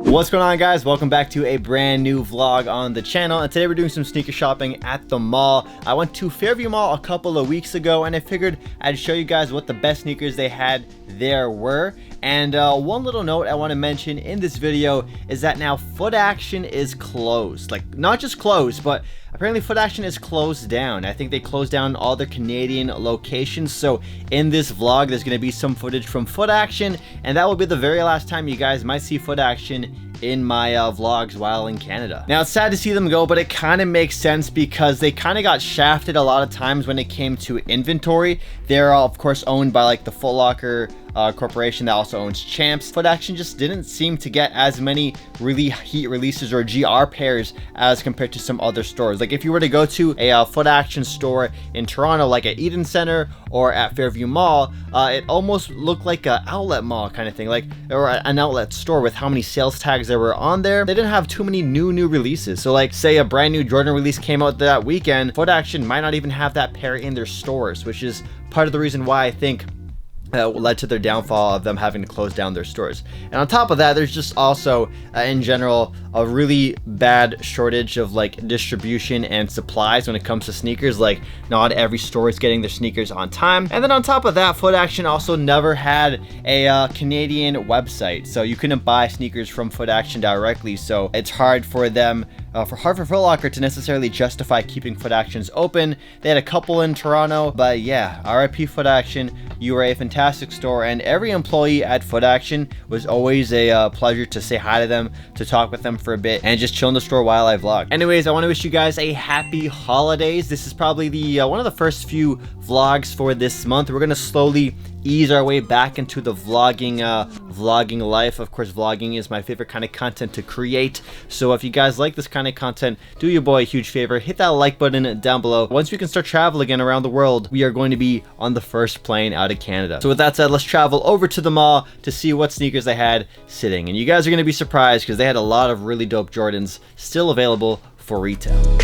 What's going on, guys? Welcome back to a brand new vlog on the channel, and today we're doing some sneaker shopping at the mall. I went to Fairview Mall a couple of weeks ago, and I figured I'd show you guys what the best sneakers they had there were. And one little note I want to mention in this video is that now Foot Action is closed. Like, not just closed, but apparently Foot Action is closed down. I think they closed down all their Canadian locations. So in this vlog, there's going to be some footage from Foot Action, and that will be the very last time you guys might see Foot Action in my vlogs while in Canada. Now, it's sad to see them go, but it kind of makes sense because they kind of got shafted a lot of times when it came to inventory. They're of course owned by like the Foot Locker corporation that also owns Champs. Foot Action just didn't seem to get as many really heat releases or GR pairs as compared to some other stores. Like if you were to go to a Foot Action store in Toronto, like at Eden Center or at Fairview Mall, it almost looked like an outlet mall kind of thing, like, or an outlet store with how many sales tags there were on there. They didn't have too many new releases. So like say a brand new Jordan release came out that weekend, Foot Action might not even have that pair in their stores, which is part of the reason why I think led to their downfall of them having to close down their stores. And on top of that, there's just also in general a really bad shortage of like distribution and supplies when it comes to sneakers. Like not every store is getting their sneakers on time. And then on top of that, Foot Action also never had a Canadian website, so you couldn't buy sneakers from Foot Action directly. So it's hard for them for Foot Locker to necessarily justify keeping Foot Actions open. They had a couple in Toronto, but yeah, RIP Foot Action. You were a fantastic store, and every employee at Foot Action was always a pleasure to say hi to them, to talk with them for a bit, and just chill in the store while I vlog. Anyways, I want to wish you guys a happy holidays. This is probably the one of the first few vlogs for this month. We're gonna slowly ease our way back into the vlogging life. Of course, vlogging is my favorite kind of content to create, so if you guys like this kind of content, do your boy a huge favor, hit that like button down below. Once we can start traveling again around the world, we are going to be on the first plane out of Canada. So with that said, let's travel over to the mall to see what sneakers they had sitting, and you guys are going to be surprised because they had a lot of really dope Jordans still available for retail.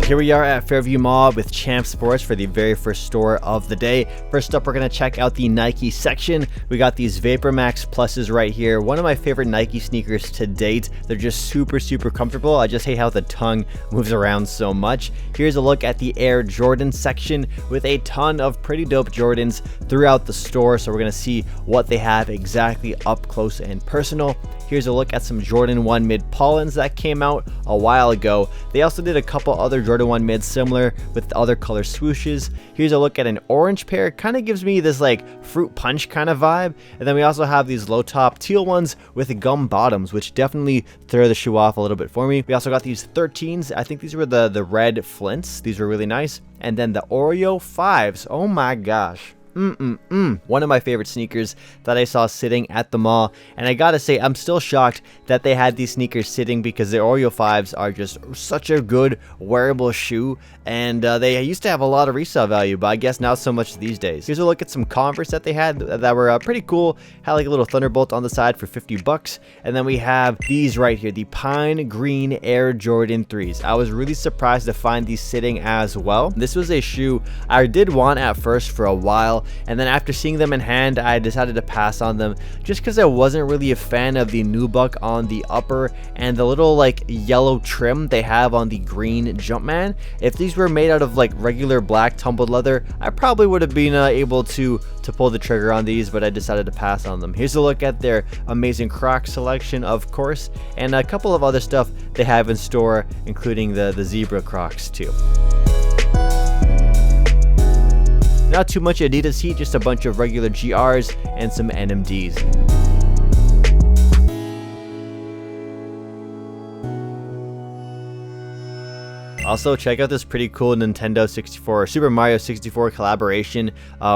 Here we are at Fairview Mall with Champs Sports for the very first store of the day. First up, we're going to check out the Nike section. We got these Vapor Max Pluses right here. One of my favorite Nike sneakers to date. They're just super comfortable. I just hate how the tongue moves around so much. Here's a look at the Air Jordan section with a ton of pretty dope Jordans throughout the store. So we're going to see what they have exactly up close and personal. Here's a look at some Jordan 1 mid Pollens that came out a while ago. They also did a couple other Jordan 1 mids similar with other color swooshes. Here's a look at an orange pair. Kind of gives me this like fruit punch kind of vibe. And then we also have these low top teal ones with gum bottoms, which definitely throw the shoe off a little bit for me. We also got these 13s. I think these were the red flints. These were really nice. And then the Oreo 5s. Oh my gosh. One of my favorite sneakers that I saw sitting at the mall, and I gotta say I'm still shocked that they had these sneakers sitting because the Oreo 5s are just such a good wearable shoe, and they used to have a lot of resale value, but I guess not so much these days. Here's a look at some Converse that they had that were pretty cool. Had like a little Thunderbolt on the side for 50 bucks, and then we have these right here, the Pine Green Air Jordan 3s. I was really surprised to find these sitting as well. This was a shoe I did want at first for a while, and then after seeing them in hand, I decided to pass on them just because I wasn't really a fan of the nubuck on the upper and the little like yellow trim they have on the green Jumpman. If these were made out of like regular black tumbled leather, I probably would have been able to pull the trigger on these, but I decided to pass on them. Here's a look at their amazing Crocs selection, of course, and a couple of other stuff they have in store, including the zebra Crocs too. Not too much Adidas heat, just a bunch of regular GRs and some NMDs. Also, check out this pretty cool Nintendo 64 or Super Mario 64 collaboration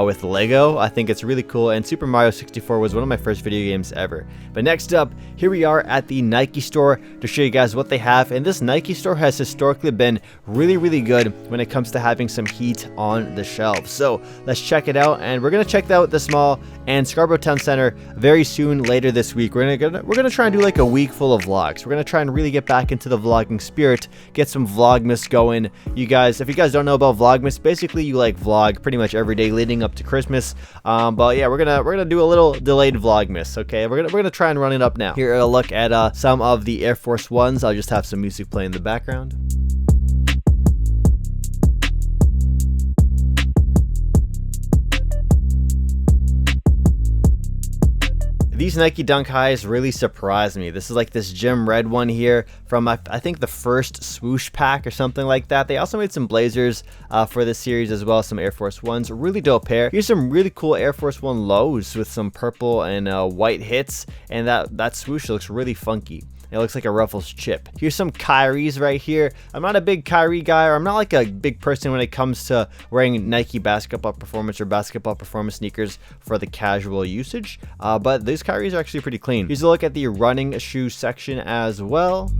with Lego. I think it's really cool, and Super Mario 64 was one of my first video games ever. But next up, here we are at the Nike store to show you guys what they have. And this Nike store has historically been really good when it comes to having some heat on the shelves. So let's check it out, and we're gonna check out the mall and Scarborough Town Center very soon later this week. We're gonna try and do like a week full of vlogs. We're gonna try and really get back into the vlogging spirit, get some Vlogmas Vlogmas going. You guys, if you guys don't know about Vlogmas, basically you like vlog pretty much every day leading up to Christmas. But yeah, we're gonna do a little delayed Vlogmas. Okay, we're gonna try and run it up now. Here, a look at some of the Air Force Ones. I'll just have some music play in the background. These Nike Dunk Highs really surprised me. This is like this gem red one here from I think the first swoosh pack or something like that. They also made some Blazers for this series as well, some Air Force Ones. Really dope pair. Here's some really cool Air Force One lows with some purple and white hits, and that swoosh looks really funky. It looks like a Ruffles chip. Here's some Kyries right here. I'm not a big Kyrie guy, or I'm not like a big person when it comes to wearing Nike basketball performance or basketball performance sneakers for the casual usage. But these Kyries are actually pretty clean. Here's a look at the running shoe section as well.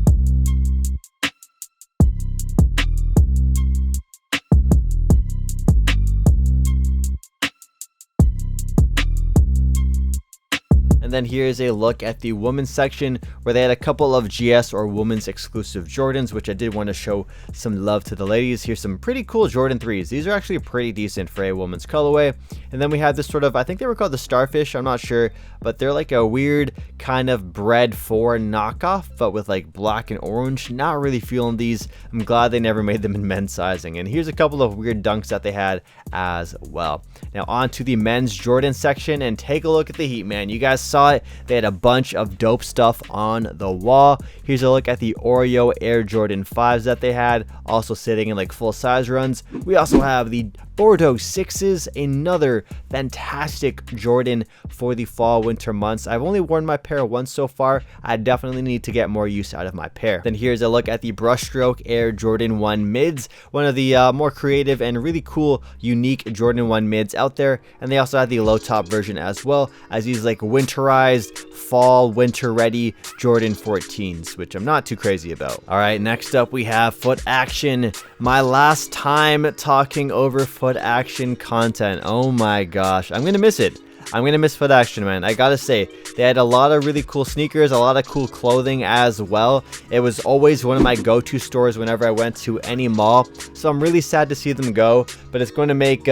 And then here's a look at the women's section where they had a couple of GS or women's exclusive Jordans, which I did want to show some love to the ladies. Here's some pretty cool Jordan 3s. These are actually pretty decent for a woman's colorway. And then we have this sort of, I think they were called the Starfish, I'm not sure, but they're like a weird kind of Bred 4 knockoff, but with like black and orange. Not really feeling these. I'm glad they never made them in men's sizing. And here's a couple of weird dunks that they had as well. Now on to the men's Jordan section, and take a look at the heat, man. You guys saw it. They had a bunch of dope stuff on the wall. Here's a look at the Oreo Air Jordan 5s that they had, also sitting in like full size runs. We also have the Bordeaux 6s, another fantastic Jordan for the fall winter months. I've only worn my pair once so far. I definitely need to get more use out of my pair. Then here's a look at the Brushstroke Air Jordan 1 mids, one of the more creative and really cool unique Jordan 1 mids out there. And they also had the low top version as well as these like winterized fall winter ready Jordan 14s, which I'm not too crazy about. All right, next up we have Foot Action. My last time talking over Foot Action content. Oh my gosh, I'm gonna miss it. I'm gonna miss Foot Action, man. I gotta say, they had a lot of really cool sneakers, a lot of cool clothing as well. It was always one of my go-to stores whenever I went to any mall, so I'm really sad to see them go, but it's going to make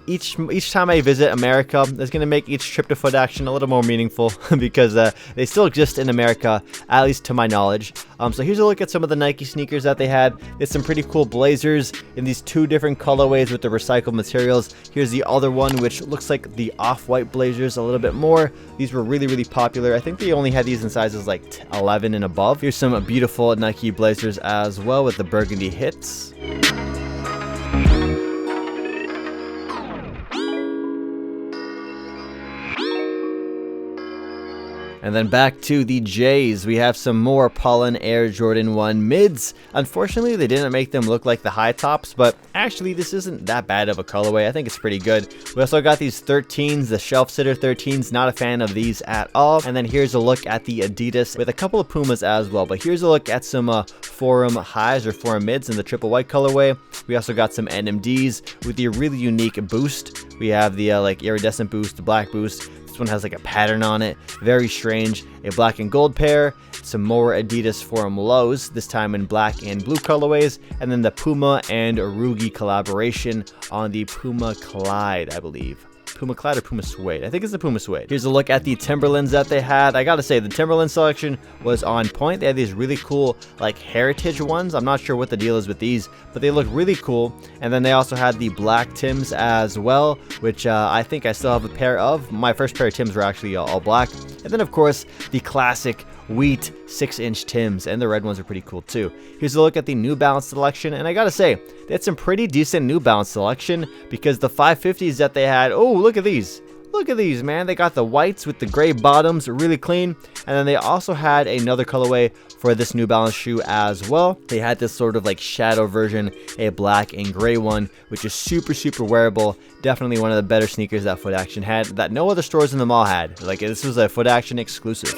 each time I visit America, it's going to make each trip to Foot Action a little more meaningful because they still exist in America, at least to my knowledge. So here's a look at some of the Nike sneakers that they had. There's some pretty cool Blazers in these two different colorways with the recycled materials. Here's the other one, which looks like the off-white Blazers a little bit more. These were really, really popular. I think they only had these in sizes like 11 and above. Here's some beautiful Nike Blazers as well with the burgundy hits. And then back to the J's, we have some more Pollen Air Jordan 1 mids. Unfortunately, they didn't make them look like the high tops, but actually this isn't that bad of a colorway. I think it's pretty good. We also got these 13s, the Shelf Sitter 13s. Not a fan of these at all. And then here's a look at the Adidas with a couple of Pumas as well. But here's a look at some Forum highs or Forum mids in the triple white colorway. We also got some NMDs with the really unique boost. We have the like iridescent boost, the black boost. This one has like a pattern on it, very strange. A black and gold pair, some more Adidas Forum lows, this time in black and blue colorways, and then the Puma and Rugi collaboration on the Puma Clyde, I believe. Puma Clyde or Puma Suede? I think it's the Puma Suede. Here's a look at the Timberlands that they had. I gotta say, the Timberland selection was on point. They had these really cool, like, heritage ones. I'm not sure what the deal is with these, but they look really cool. And then they also had the black Tims as well, which I think I still have a pair of. My first pair of Tims were actually all black. And then, of course, the classic wheat 6-inch Tims, and the red ones are pretty cool too. Here's a look at the New Balance selection, and I gotta say, they had some pretty decent New Balance selection because the 550s that they had, oh, look at these. Look at these, man. They got the whites with the gray bottoms, really clean. And then they also had another colorway for this New Balance shoe as well. They had this sort of like shadow version, a black and gray one, which is super, super wearable. Definitely one of the better sneakers that Foot Action had that no other stores in the mall had. Like, this was a Foot Action exclusive.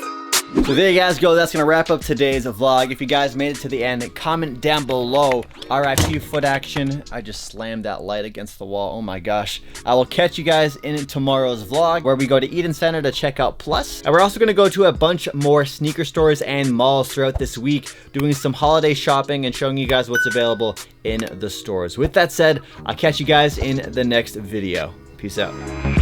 So there you guys go. That's gonna wrap up today's vlog. If you guys made it to the end, comment down below. RIP foot action. I just slammed that light against the wall. Oh my gosh. I will catch you guys in tomorrow's vlog, where we go to Eden Center to check out Plus. And we're also gonna go to a bunch more sneaker stores and malls throughout this week, doing some holiday shopping and showing you guys what's available in the stores. With that said, I'll catch you guys in the next video. Peace out.